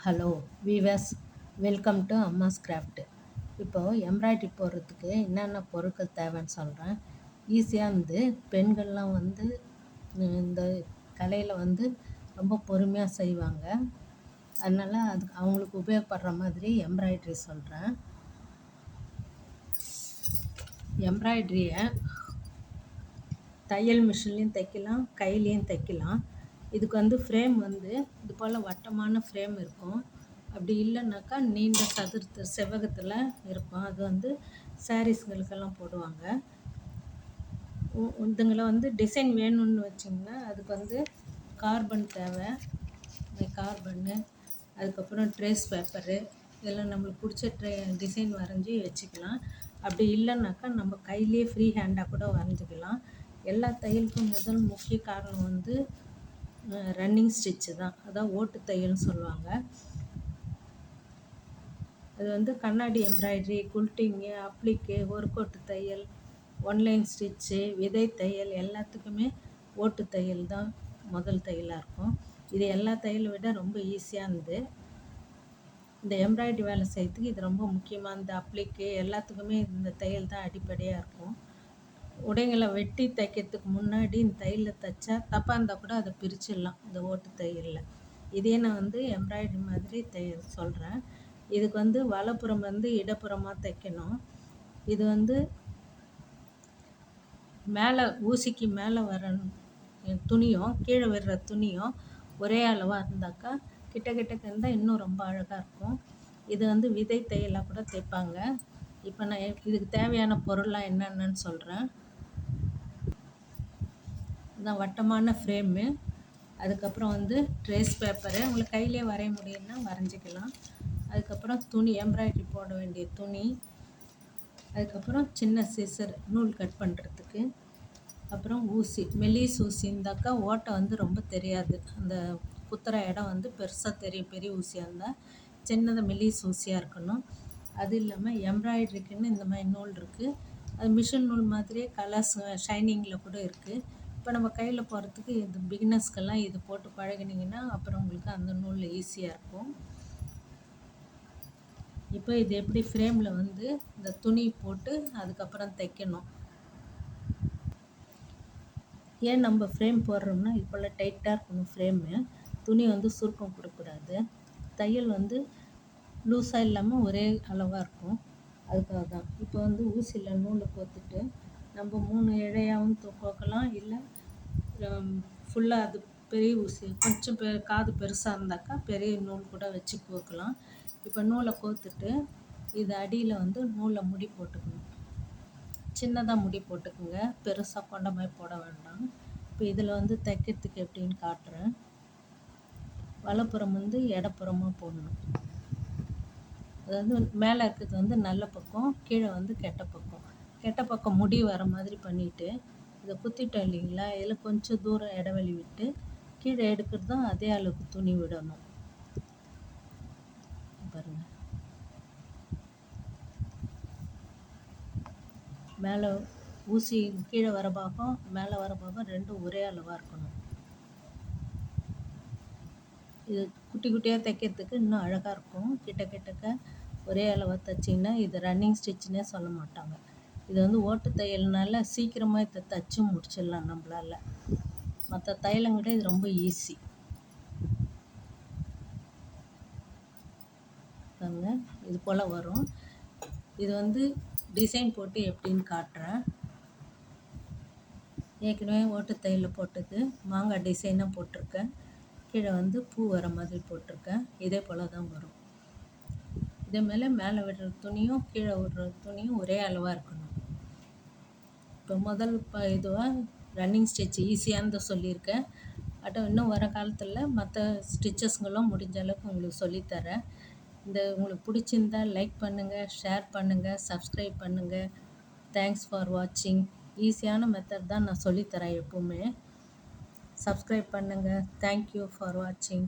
Hello viewers, welcome to Amma's craft. இப்போது embroidery போடுறதுக்கு என்னென்ன பொருட்கள் தேவைன்னு சொல்கிறேன். ஈஸியாக இருந்து பெண்கள்லாம் இந்த கலையில் ரொம்ப பொறுமையாக செய்வாங்க. அதனால் அதுக்கு அவங்களுக்கு உபயோகப்படுற மாதிரி எம்ப்ராய்டரி சொல்கிறேன். எம்ப்ராய்டரியை தையல் மிஷின்லேயும் தைக்கலாம், கையிலையும் தைக்கலாம். இதுக்கு ஃப்ரேம் இது போல் வட்டமான ஃப்ரேம் இருக்கும். அப்படி இல்லைன்னாக்கா நீண்ட செவ்வகத்தில் இருக்கும். அது சாரீஸ்களுக்கெல்லாம் போடுவாங்க. இதுங்களை டிசைன் வேணும்னு வச்சிங்கன்னா அதுக்கு கார்பன் தேவை. கார்பன்னு, அதுக்கப்புறம் ட்ரேஸ் பேப்பரு, இதெல்லாம் நம்மளுக்கு பிடிச்ச டிசைன் வரைஞ்சி வச்சுக்கலாம். அப்படி இல்லைன்னாக்கா நம்ம கையிலே ஃப்ரீ ஹேண்டாக கூட வரைஞ்சிக்கலாம். எல்லா தையலுக்கும் முதல் முக்கிய காரணம் ரன்னிங் ஸ்டிச்சு தான். அதான் ஓட்டு தையல்னு சொல்லுவாங்க. அது கண்ணாடி எம்ப்ராய்டரி, குல்ட்டிங்கு, அப்ளிக்கு, ஒர்க்கோட்டு தையல், ஒன்லைன் ஸ்டிச்சு, விதை தையல் எல்லாத்துக்குமே ஓட்டு தையல் தான் முதல் தையலாக இருக்கும். இது எல்லா தையலை விட ரொம்ப ஈஸியானது. இந்த எம்ப்ராய்டரி வேலை செய்யறதுக்கு இது ரொம்ப முக்கியமாக. இந்த அப்ளிக்கு எல்லாத்துக்குமே இந்த தையல் தான் அடிப்படையாக இருக்கும். உடைங்களை வெட்டி தைக்கிறதுக்கு முன்னாடி இந்த தையலில் தைச்சா தப்பாக இருந்தால் கூட அதை பிரிச்சிடலாம் இந்த ஓட்டு தையலில். இதே நான் எம்ப்ராய்டரி மாதிரி சொல்கிறேன். இதுக்கு வலப்புறம் இடப்புறமாக தைக்கணும். இது மேலே ஊசிக்கு மேலே வர துணியும் கீழே வர்ற துணியும் ஒரே அளவாக இருந்தாக்கா கிட்ட கிட்டக்கு இருந்தால் இன்னும் ரொம்ப அழகாக இருக்கும். இது விதை தையலாக கூட தைப்பாங்க. இப்போ நான் இதுக்கு தேவையான பொருள்லாம் என்னென்னு சொல்கிறேன். இதான் வட்டமான ஃப்ரேமு, அதுக்கப்புறம் ட்ரேஸ் பேப்பரு, உங்களுக்கு கையிலே வரைய முடியும்னா வரைஞ்சிக்கலாம். அதுக்கப்புறம் துணி, எம்ப்ராய்டரி போட வேண்டிய துணி, அதுக்கப்புறம் சின்ன சிசர் நூல் கட் பண்ணுறதுக்கு, அப்புறம் ஊசி, மெல்லிஸ் ஊசி இருந்தாக்கா ஓட்டை ரொம்ப தெரியாது. அந்த குத்துற இடம் பெருசாக தெரியும். பெரிய ஊசியாக இருந்தால் சின்னதாக மெல்லிஸ் ஊசியாக இருக்கணும். அது இல்லாமல் எம்ப்ராய்டரிக்குன்னு இந்த மாதிரி நூல் இருக்குது. அது மிஷின் நூல் மாதிரியே கலர்ஸ் ஷைனிங்கில் கூட இருக்குது. இப்போ நம்ம கையில் போகிறதுக்கு இது பிகினர்ஸ்க்கெல்லாம் இது போட்டு பழகினீங்கன்னா அப்புறம் உங்களுக்கு அந்த நூல் ஈஸியாக இருக்கும். இப்போ இது எப்படி ஃப்ரேமில் இந்த துணி போட்டு அதுக்கப்புறம் தைக்கணும். ஏன் நம்ம ஃப்ரேம் போடுறோம்னா இது போல் டைட்டாக இருக்கணும் ஃப்ரேமு. துணி சுருக்கம் கொடுக்கூடாது. தையல் லூஸாக இல்லாமல் ஒரே அளவாக இருக்கும். அதுக்காக தான். இப்போ ஊசியில் நூலை கோத்துட்டு நம்ம 3 இழையாகவும் கோக்கலாம். இல்லை ஃபுல்லாக அது பெரிய ஊசி கொஞ்சம் காது பெருசாக இருந்தாக்கா பெரிய நூல் கூட வச்சு கோக்கலாம். இப்போ நூலை கோத்துட்டு இது அடியில் நூலை முடி போட்டுக்கணும். சின்னதாக முடி போட்டுக்குங்க, பெருசாக கொண்ட மாதிரி போட வேண்டாம். இப்போ இதில் தைக்கிறதுக்கு எப்படின்னு காட்டுறேன். வலப்புறம் இடப்புறமாக போடணும். அதாவது மேலே இருக்கிறது நல்ல பக்கம், கீழே கெட்ட பக்கம். கெட்ட பக்கம் முடி வர மாதிரி பண்ணிவிட்டு இதை குத்திட்டோம் இல்லைங்களா, இதில் கொஞ்சம் தூரம் இடைவெளி விட்டு கீழே எடுக்கிறதும் அதே அளவுக்கு துணி விடணும். பாருங்கள், மேலே ஊசி கீழே வர பாகம் மேலே வர பாகம் ரெண்டும் ஒரே அளவாக இருக்கணும். இது குட்டி குட்டியாக தைக்கிறதுக்கு இன்னும் அழகாக இருக்கும். கிட்டக்க ஒரே அளவாக தைச்சிங்கன்னா இது ரன்னிங் ஸ்டிச்சுன்னே சொல்ல மாட்டாங்க. இது ஓட்டு தையல்னால சீக்கிரமாக இதை தைச்சி முடிச்சிடலாம் நம்மளால். மற்ற தையலை விட இது ரொம்ப ஈஸி. பாருங்க, இது போல் வரும். இது டிசைன் போட்டு எப்படின்னு காட்டுறேன். ஏற்கனவே ஓட்டு தையலில் போட்டது மாங்காய் டிசைனாக போட்டிருக்கேன். கீழே பூ வர மாதிரி போட்டிருக்கேன். இதே போல் தான் வரும். இதே மேலே விடுற துணியும் கீழே விடுற துணியும் ஒரே அளவாக இருக்கணும். இப்போ முதல் இதுவாக ரன்னிங் ஸ்டிச் ஈஸியானதை சொல்லியிருக்கேன். இன்னும் வர காலத்தில் மற்ற ஸ்டிச்சஸ்ங்களும் முடிஞ்ச அளவுக்கு உங்களுக்கு சொல்லித்தரேன். உங்களுக்கு பிடிச்சிருந்தா லைக் பண்ணுங்கள், ஷேர் பண்ணுங்கள், சப்ஸ்கிரைப் பண்ணுங்கள். தேங்க்ஸ் ஃபார் வாட்சிங். ஈஸியான மெத்தட் தான் நான் சொல்லித்தரேன் எப்போவுமே. சப்ஸ்கிரைப் பண்ணுங்கள். தேங்க்யூ ஃபார் வாட்சிங்.